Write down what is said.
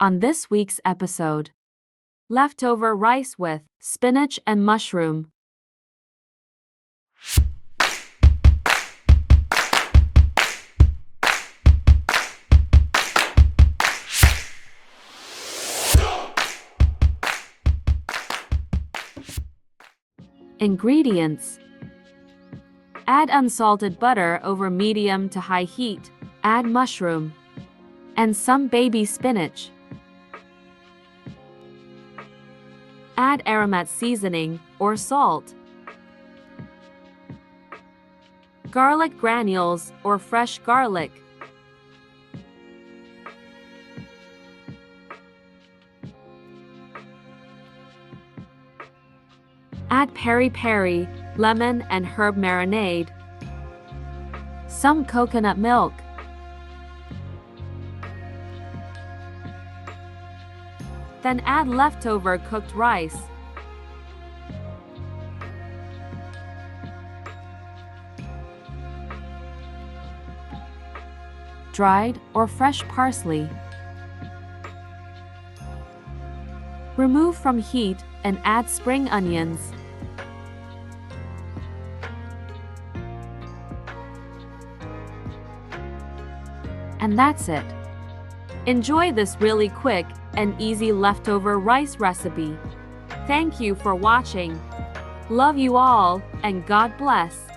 On this week's episode, leftover rice with spinach and mushroom. Ingredients: add unsalted butter over medium to high heat, add mushroom and some baby spinach. Add aromat seasoning or salt, garlic granules or fresh garlic, add peri-peri, lemon and herb marinade, some coconut milk, then add leftover cooked rice. Dried or fresh parsley. Remove from heat and add spring onions. And that's it. Enjoy this really quick and easy leftover rice recipe. Thank you for watching. Love you all, and God bless.